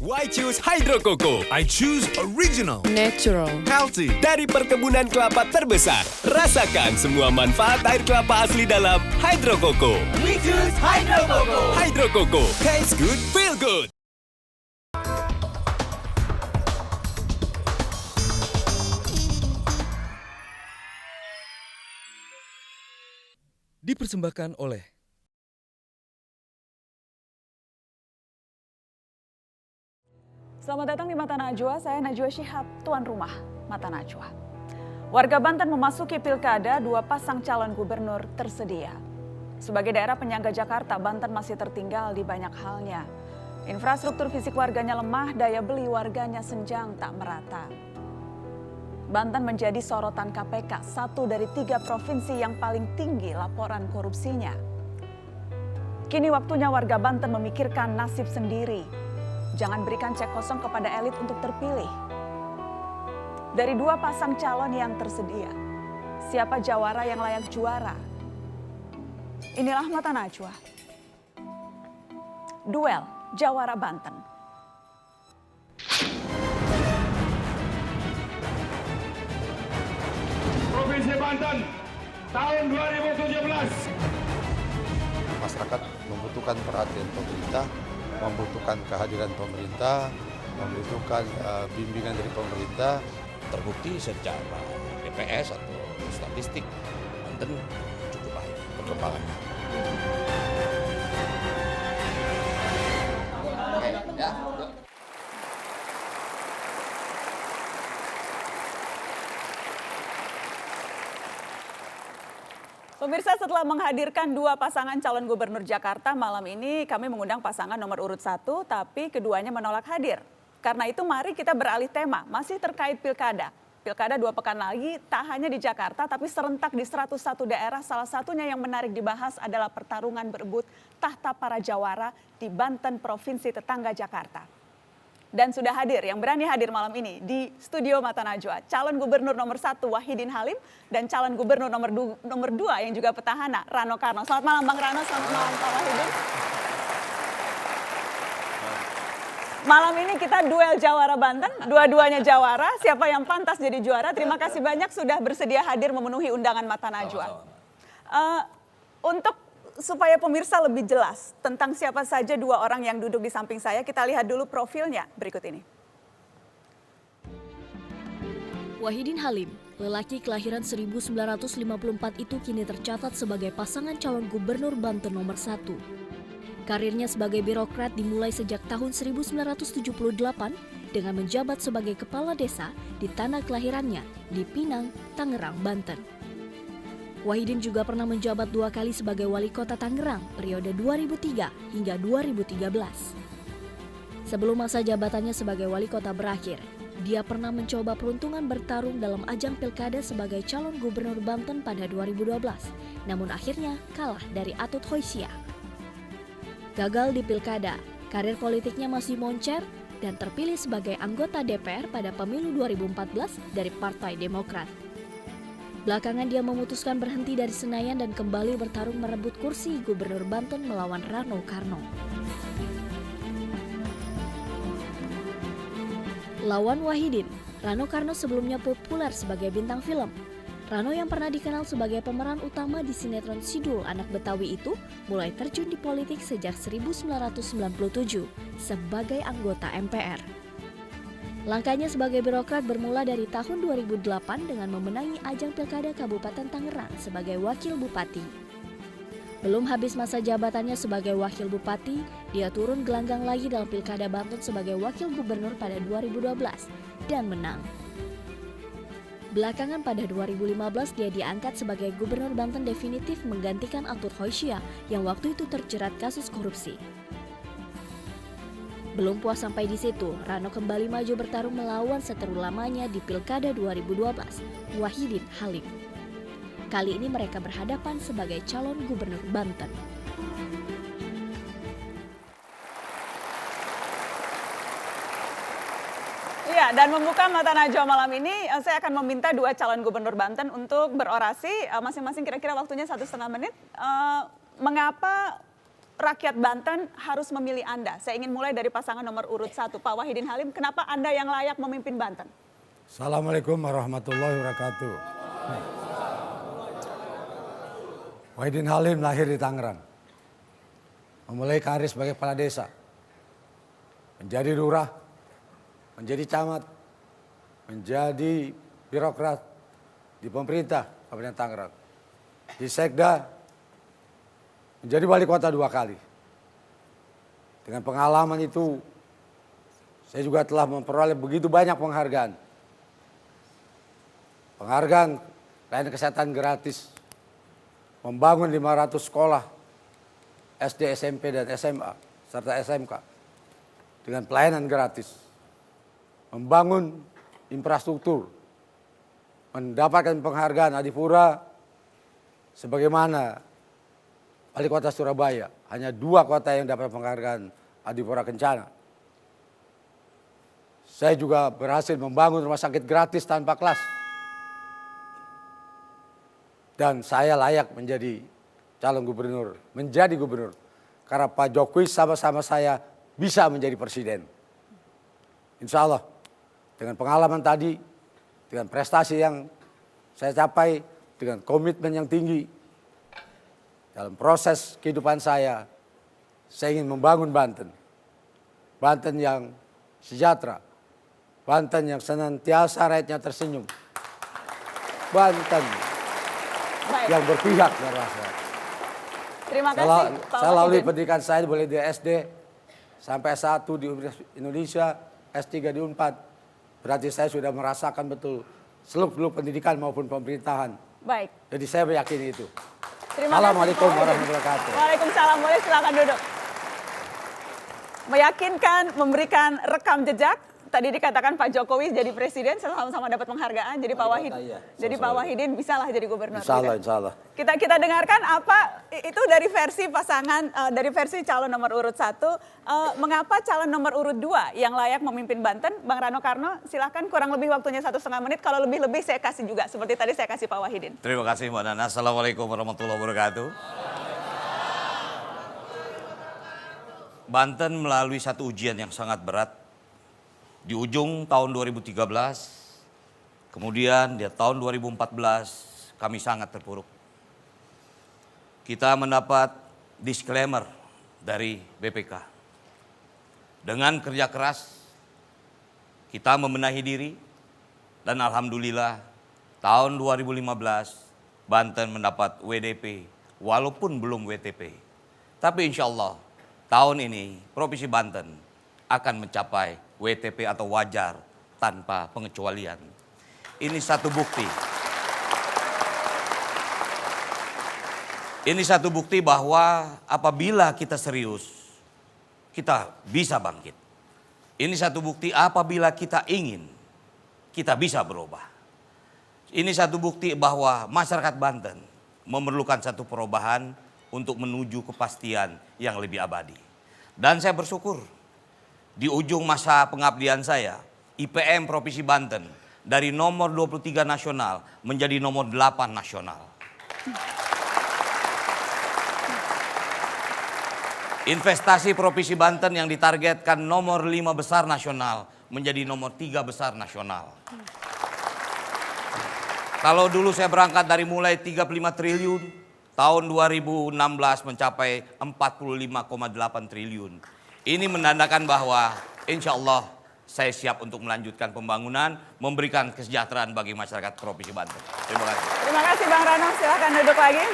Why choose Hydro Coco? I choose original. Natural. Healthy. Dari perkebunan kelapa terbesar. Rasakan semua manfaat air kelapa asli dalam Hydro Coco. We choose Hydro Coco. Hydro Coco. Taste good, feel good. Dipersembahkan oleh Selamat datang di Mata Najwa, saya Najwa Shihab, tuan rumah Mata Najwa. Warga Banten memasuki pilkada, dua pasang calon gubernur tersedia. Sebagai daerah penyangga Jakarta, Banten masih tertinggal di banyak halnya. Infrastruktur fisik warganya lemah, daya beli warganya senjang tak merata. Banten menjadi sorotan KPK, satu dari 3 provinsi yang paling tinggi laporan korupsinya. Kini waktunya warga Banten memikirkan nasib sendiri. Jangan berikan cek kosong kepada elit untuk terpilih. Dari 2 pasang calon yang tersedia, siapa jawara yang layak juara? Inilah Mata Najwa. Duel Jawara Banten. Provinsi Banten tahun 2017. Masyarakat membutuhkan perhatian pemerintah, membutuhkan kehadiran pemerintah, membutuhkan bimbingan dari pemerintah. Terbukti secara BPS atau statistik Banten cukup baik perkembangannya. Pemirsa, setelah menghadirkan 2 pasangan calon gubernur Jakarta, malam ini kami mengundang pasangan nomor urut 1, tapi keduanya menolak hadir. Karena itu mari kita beralih tema, masih terkait pilkada. Pilkada 2 pekan lagi tak hanya di Jakarta, tapi serentak di 101 daerah. Salah satunya yang menarik dibahas adalah pertarungan berebut tahta para jawara di Banten, provinsi tetangga Jakarta. Dan sudah hadir, yang berani hadir malam ini di studio Mata Najwa, calon gubernur nomor 1 Wahidin Halim dan calon gubernur nomor 2 yang juga petahana Rano Karno. Selamat malam Bang Rano, selamat malam Pak Wahidin. Malam ini kita duel Jawara Banten, dua-duanya jawara, siapa yang pantas jadi juara. Terima kasih banyak sudah bersedia hadir memenuhi undangan Mata Najwa. Untuk supaya pemirsa lebih jelas tentang siapa saja 2 orang yang duduk di samping saya, kita lihat dulu profilnya berikut ini. Wahidin Halim, lelaki kelahiran 1954 itu kini tercatat sebagai pasangan calon gubernur Banten nomor 1. Karirnya sebagai birokrat dimulai sejak tahun 1978 dengan menjabat sebagai kepala desa di tanah kelahirannya di Pinang, Tangerang, Banten. Wahidin juga pernah menjabat 2 kali sebagai wali kota Tangerang periode 2003 hingga 2013. Sebelum masa jabatannya sebagai wali kota berakhir, dia pernah mencoba peruntungan bertarung dalam ajang pilkada sebagai calon gubernur Banten pada 2012, namun akhirnya kalah dari Atut Hoysiyah. Gagal di pilkada, karir politiknya masih moncer dan terpilih sebagai anggota DPR pada pemilu 2014 dari Partai Demokrat. Belakangan dia memutuskan berhenti dari Senayan dan kembali bertarung merebut kursi gubernur Banten melawan Rano Karno. Lawan Wahidin, Rano Karno sebelumnya populer sebagai bintang film. Rano yang pernah dikenal sebagai pemeran utama di sinetron Sidul Anak Betawi itu mulai terjun di politik sejak 1997 sebagai anggota MPR. Langkahnya sebagai birokrat bermula dari tahun 2008 dengan memenangi ajang pilkada Kabupaten Tangerang sebagai wakil bupati. Belum habis masa jabatannya sebagai wakil bupati, dia turun gelanggang lagi dalam pilkada Banten sebagai wakil gubernur pada 2012 dan menang. Belakangan pada 2015 dia diangkat sebagai gubernur Banten definitif menggantikan Atut Hoysiyah yang waktu itu terjerat kasus korupsi. Belum puas sampai di situ, Rano kembali maju bertarung melawan seteru lamanya di Pilkada 2012, Wahidin Halim. Kali ini mereka berhadapan sebagai calon gubernur Banten. Ya, dan membuka Mata Najwa malam ini, saya akan meminta 2 calon gubernur Banten untuk berorasi, masing-masing kira-kira waktunya 1,5 menit. Mengapa rakyat Banten harus memilih Anda? Saya ingin mulai dari pasangan nomor urut 1, Pak Wahidin Halim. Kenapa Anda yang layak memimpin Banten? Assalamualaikum warahmatullahi wabarakatuh. Wahidin Halim lahir di Tangerang. Memulai karir sebagai kepala desa. Menjadi lurah, menjadi camat, menjadi birokrat di pemerintah Kabupaten Tangerang. Di Sekda, menjadi wali kota 2 kali. Dengan pengalaman itu, saya juga telah memperoleh begitu banyak penghargaan. Penghargaan layanan kesehatan gratis, membangun 500 sekolah SD, SMP, dan SMA, serta SMK dengan pelayanan gratis. Membangun infrastruktur, mendapatkan penghargaan Adipura sebagaimana Wali Kota Surabaya. Hanya 2 kota yang dapat penghargaan Adipura Kencana. Saya juga berhasil membangun rumah sakit gratis tanpa kelas. Dan saya layak menjadi calon gubernur, menjadi gubernur. Karena Pak Jokowi sama-sama saya bisa menjadi presiden. Insya Allah dengan pengalaman tadi, dengan prestasi yang saya capai, dengan komitmen yang tinggi dalam proses kehidupan saya ingin membangun Banten. Banten yang sejahtera, Banten yang senantiasa rakyatnya tersenyum, Banten yang berpihak dan rakyat. Terima kasih, Pak Saya lalui Wahidin. pendidikan saya boleh di SD sampai S1 di Universitas Indonesia, S3 di Unpad. Berarti saya sudah merasakan betul seluk-beluk pendidikan maupun pemerintahan. Baik. Jadi saya meyakini itu. Terima Assalamualaikum kasih, Pak Wahidin. warahmatullahi wabarakatuh. Waalaikumsalam, boleh silakan duduk. Meyakinkan, memberikan rekam jejak. Tadi dikatakan Pak Jokowi jadi presiden, sama-sama dapat penghargaan. Jadi Pak Wahidin, jadi Pak Wahidin bisalah jadi gubernur. Insya Allah, insya Allah. Kita dengarkan apa itu dari versi pasangan, dari versi calon nomor urut 1. Mengapa calon nomor urut 2 yang layak memimpin Banten? Bang Rano Karno, silahkan, kurang lebih waktunya 1,5 menit. Kalau lebih-lebih saya kasih juga, seperti tadi saya kasih Pak Wahidin. Terima kasih Mbak Nana. Assalamualaikum warahmatullahi wabarakatuh. Banten melalui satu ujian yang sangat berat. Di ujung tahun 2013, kemudian di tahun 2014 kami sangat terpuruk. Kita mendapat disclaimer dari BPK. Dengan kerja keras, kita membenahi diri, dan alhamdulillah tahun 2015 Banten mendapat WDP walaupun belum WTP. Tapi insya Allah tahun ini Provinsi Banten akan mencapai WTP atau wajar tanpa pengecualian. Ini satu bukti. Ini satu bukti bahwa apabila kita serius, kita bisa bangkit. Ini satu bukti apabila kita ingin, kita bisa berubah. Ini satu bukti bahwa masyarakat Banten memerlukan satu perubahan untuk menuju kepastian yang lebih abadi. Dan saya bersyukur, di ujung masa pengabdian saya, IPM Provinsi Banten dari nomor 23 nasional menjadi nomor 8 nasional. Investasi Provinsi Banten yang ditargetkan nomor 5 besar nasional menjadi nomor 3 besar nasional. Kalau dulu saya berangkat dari mulai 35 triliun, tahun 2016 mencapai 45,8 triliun. Ini menandakan bahwa insya Allah saya siap untuk melanjutkan pembangunan, memberikan kesejahteraan bagi masyarakat Provinsi Banten. Terima kasih. Terima kasih Bang Rano, silakan duduk lagi.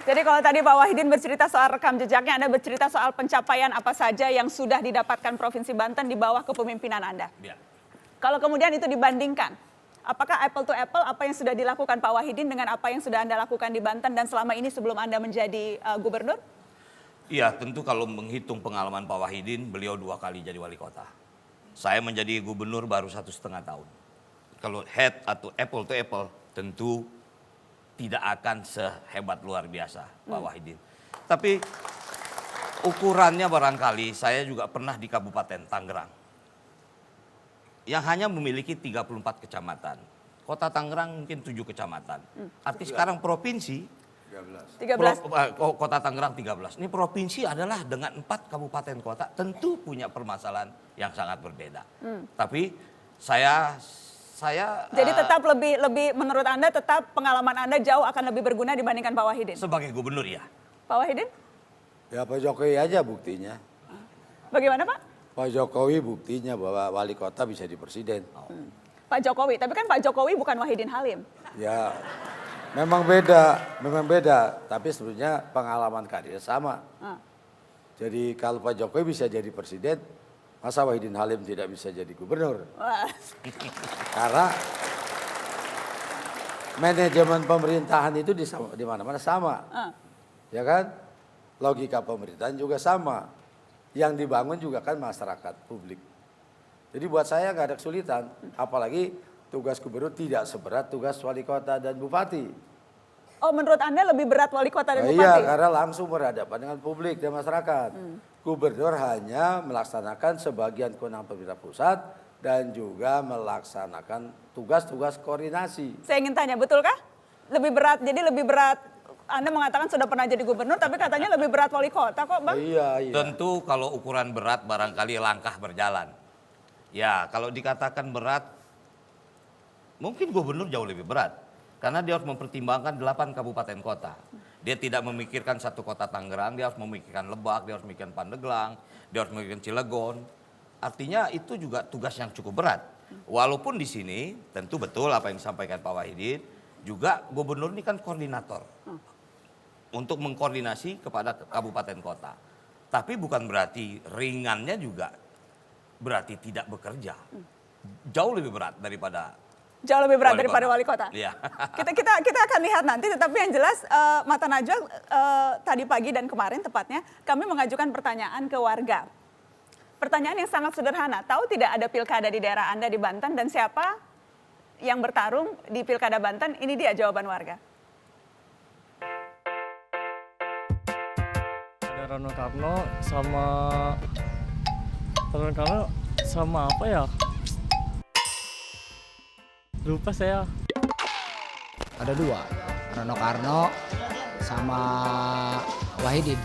Jadi kalau tadi Pak Wahidin bercerita soal rekam jejaknya, Anda bercerita soal pencapaian apa saja yang sudah didapatkan Provinsi Banten di bawah kepemimpinan Anda. Ya. Kalau kemudian itu dibandingkan, apakah apple to apple apa yang sudah dilakukan Pak Wahidin dengan apa yang sudah Anda lakukan di Banten dan selama ini sebelum Anda menjadi gubernur? Iya, tentu kalau menghitung pengalaman Pak Wahidin, beliau 2 kali jadi wali kota. Saya menjadi gubernur baru 1,5 tahun. Kalau head atau apple to apple, tentu tidak akan sehebat luar biasa Pak Wahidin. Tapi ukurannya barangkali saya juga pernah di Kabupaten Tangerang, yang hanya memiliki 34 kecamatan. Kota Tangerang mungkin 7 kecamatan. Arti sekarang provinsi 13. Kota Tangerang 13. Ini provinsi adalah dengan 4 kabupaten kota tentu punya permasalahan yang sangat berbeda. Tapi saya Jadi tetap lebih menurut Anda tetap pengalaman Anda jauh akan lebih berguna dibandingkan Pak Wahidin. sebagai gubernur ya. Pak Wahidin? Ya Pak Jokowi aja buktinya. Bagaimana Pak? Pak Jokowi buktinya bahwa wali kota bisa di presiden. Pak Jokowi, tapi kan Pak Jokowi bukan Wahidin Halim. Ya memang beda. Tapi sebenarnya pengalaman karir sama. Jadi kalau Pak Jokowi bisa jadi presiden, masa Wahidin Halim tidak bisa jadi gubernur? Wah. Karena manajemen pemerintahan itu di mana-mana sama. Ya kan? Logika pemerintahan juga sama. Yang dibangun juga kan masyarakat publik. Jadi buat saya nggak ada kesulitan. Apalagi tugas gubernur tidak seberat tugas wali kota dan bupati. Oh, menurut Anda lebih berat wali kota dan Iya, bupati? karena langsung berhadapan dengan publik dan masyarakat. Gubernur hanya melaksanakan sebagian kewenangan pemerintah pusat dan juga melaksanakan tugas-tugas koordinasi. Saya ingin tanya, betulkah? Lebih berat, jadi lebih berat. Anda mengatakan sudah pernah jadi gubernur, tapi katanya lebih berat wali kota kok, Bang? Iya. Tentu kalau ukuran berat barangkali langkah berjalan. Ya, kalau dikatakan berat, mungkin gubernur jauh lebih berat. Karena dia harus mempertimbangkan 8 kabupaten kota. Dia tidak memikirkan satu kota Tangerang, dia harus memikirkan Lebak, dia harus memikirkan Pandeglang, dia harus memikirkan Cilegon. Artinya itu juga tugas yang cukup berat. Walaupun di sini tentu betul apa yang disampaikan Pak Wahidin, juga gubernur ini kan koordinator. Untuk mengkoordinasi kepada kabupaten kota. Tapi bukan berarti ringannya juga berarti tidak bekerja. Jauh lebih berat daripada Jauh lebih berat wali daripada kota. wali kota. Iya. Kita akan lihat nanti, tetapi yang jelas Mata Najwa tadi pagi dan kemarin tepatnya kami mengajukan pertanyaan ke warga. Pertanyaan yang sangat sederhana, tahu tidak ada pilkada di daerah Anda di Banten dan siapa yang bertarung di pilkada Banten? Ini dia jawaban warga. Ada Rano Karno sama apa ya? Lupa saya. Ada 2, Rano Karno sama Wahidin.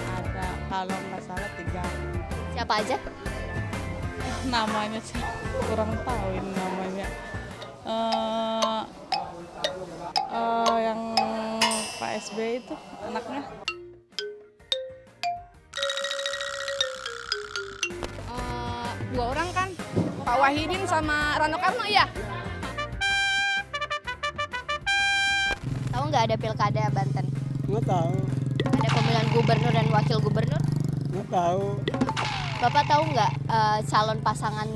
Ada, kalau nggak salah 3. Siapa aja? Namanya sih kurang tahu ini namanya. Yang Pak SBY itu anaknya. Dua orang kan, Pak Wahidin sama Rano Karno ya. Tahu nggak ada pilkada Banten? Nggak tahu. Ada pemilihan gubernur dan wakil gubernur? Nggak tahu. Bapak tahu nggak calon pasangan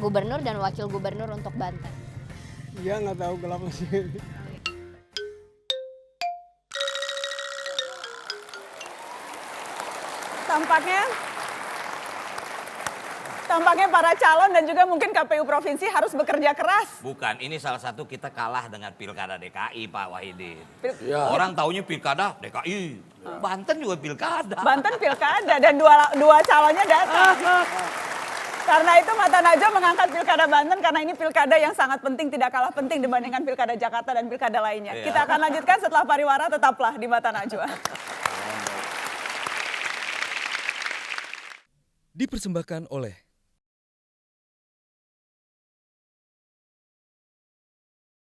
gubernur dan wakil gubernur untuk Banten? Iya nggak tahu kenapa sih. Tampaknya para calon dan juga mungkin KPU Provinsi harus bekerja keras. Bukan, ini salah satu kita kalah dengan pilkada DKI Pak Wahidin. Ya. Orang taunya pilkada DKI, Banten juga pilkada. Banten pilkada dan dua calonnya datang. Karena itu Mata Najwa mengangkat pilkada Banten karena ini pilkada yang sangat penting, tidak kalah penting dibandingkan pilkada Jakarta dan pilkada lainnya. Iya. Kita akan lanjutkan setelah pariwara, tetaplah di Mata Najwa. Dipersembahkan oleh